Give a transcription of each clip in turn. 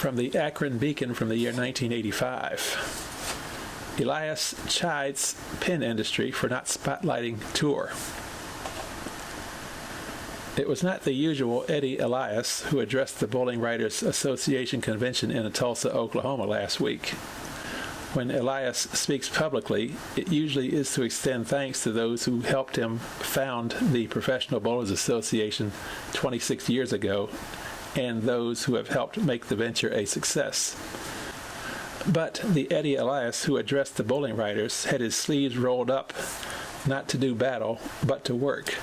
from the Akron Beacon from the year 1985. Elias Chides pin industry for not spotlighting tour. It was not the usual Eddie Elias who addressed the Bowling Writers Association convention in Tulsa, Oklahoma last week. When Elias speaks publicly, it usually is to extend thanks to those who helped him found the Professional Bowlers Association 26 years ago and those who have helped make the venture a success. But the Eddie Elias who addressed the bowling writers had his sleeves rolled up, not to do battle, but to work.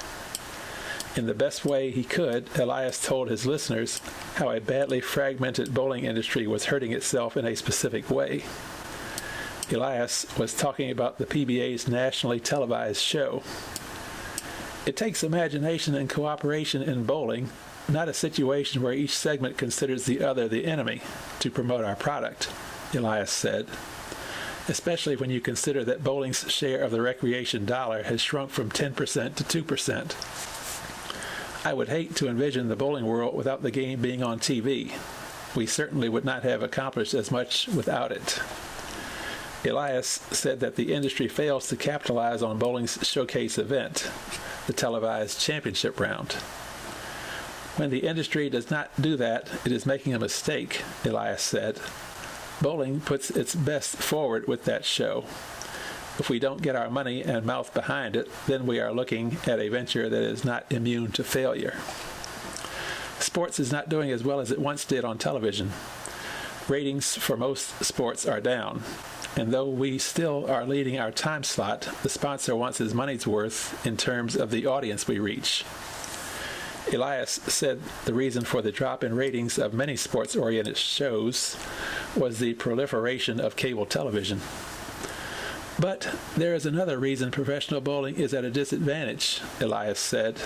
In the best way he could, Elias told his listeners how a badly fragmented bowling industry was hurting itself in a specific way. Elias was talking about the PBA's nationally televised show. It takes imagination and cooperation in bowling, not a situation where each segment considers the other the enemy, to promote our product, Elias said, especially when you consider that bowling's share of the recreation dollar has shrunk from 10% to 2%. I would hate to envision the bowling world without the game being on TV. We certainly would not have accomplished as much without it. Elias said that the industry fails to capitalize on bowling's showcase event, the televised championship round. When the industry does not do that, it is making a mistake, Elias said. Bowling puts its best forward with that show. If we don't get our money and mouth behind it, then we are looking at a venture that is not immune to failure. Sports is not doing as well as it once did on television. Ratings for most sports are down, and though we still are leading our time slot, the sponsor wants his money's worth in terms of the audience we reach. Elias said the reason for the drop in ratings of many sports-oriented shows was the proliferation of cable television. But there is another reason professional bowling is at a disadvantage, Elias said.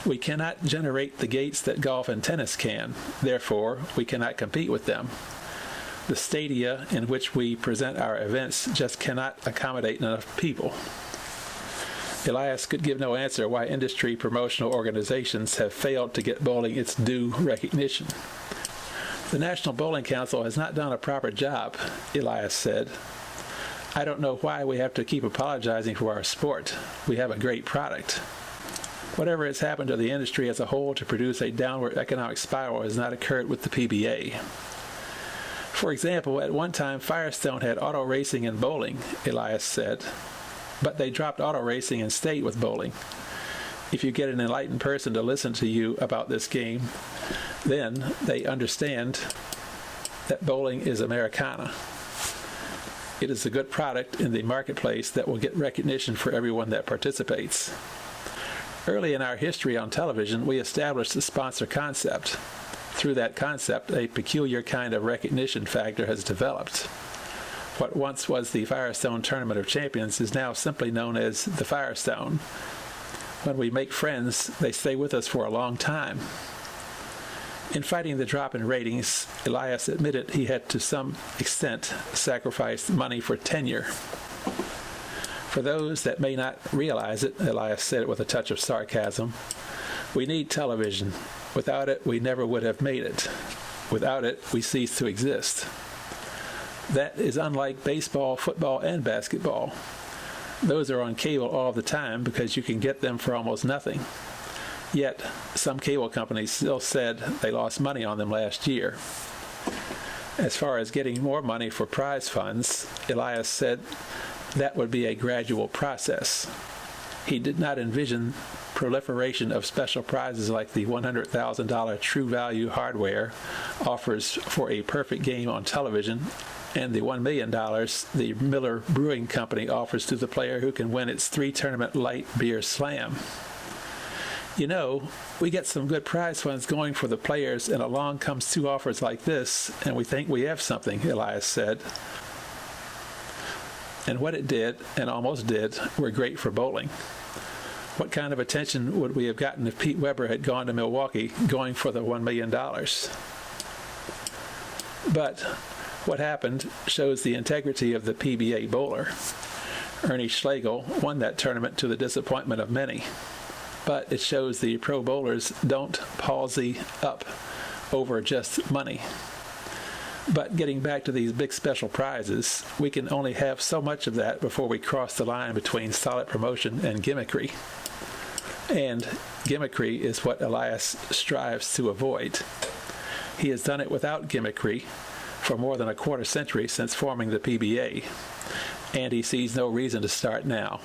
We cannot generate the gates that golf and tennis can. Therefore, we cannot compete with them. The stadia in which we present our events just cannot accommodate enough people. Elias could give no answer why industry promotional organizations have failed to get bowling its due recognition. The National Bowling Council has not done a proper job, Elias said. I don't know why we have to keep apologizing for our sport. We have a great product. Whatever has happened to the industry as a whole to produce a downward economic spiral has not occurred with the PBA. For example, at one time Firestone had auto racing and bowling, Elias said. But they dropped auto racing and stayed with bowling. If you get an enlightened person to listen to you about this game, then they understand that bowling is Americana. It is a good product in the marketplace that will get recognition for everyone that participates. Early in our history on television, we established the sponsor concept. Through that concept, a peculiar kind of recognition factor has developed. What once was the Firestone Tournament of Champions is now simply known as the Firestone. When we make friends, they stay with us for a long time. In fighting the drop in ratings, Elias admitted he had to some extent sacrificed money for tenure. For those that may not realize it, Elias said it with a touch of sarcasm, we need television. Without it, we never would have made it. Without it, we cease to exist. That is unlike baseball, football, and basketball. Those are on cable all the time because you can get them for almost nothing. Yet, some cable companies still said they lost money on them last year. As far as getting more money for prize funds, Elias said that would be a gradual process. He did not envision proliferation of special prizes like the $100,000 True Value hardware offers for a perfect game on television and the $1 million the Miller Brewing Company offers to the player who can win its 3-tournament light beer slam. You know, we get some good prize funds going for the players, and along comes 2 offers like this, and we think we have something, Elias said. And what it did, and almost did, were great for bowling. What kind of attention would we have gotten if Pete Weber had gone to Milwaukee going for the $1 million? But what happened shows the integrity of the PBA bowler. Ernie Schlegel won that tournament to the disappointment of many. But it shows the pro bowlers don't palsy up over just money. But getting back to these big special prizes, we can only have so much of that before we cross the line between solid promotion and gimmickry. And gimmickry is what Elias strives to avoid. He has done it without gimmickry for more than a quarter century since forming the PBA, and he sees no reason to start now.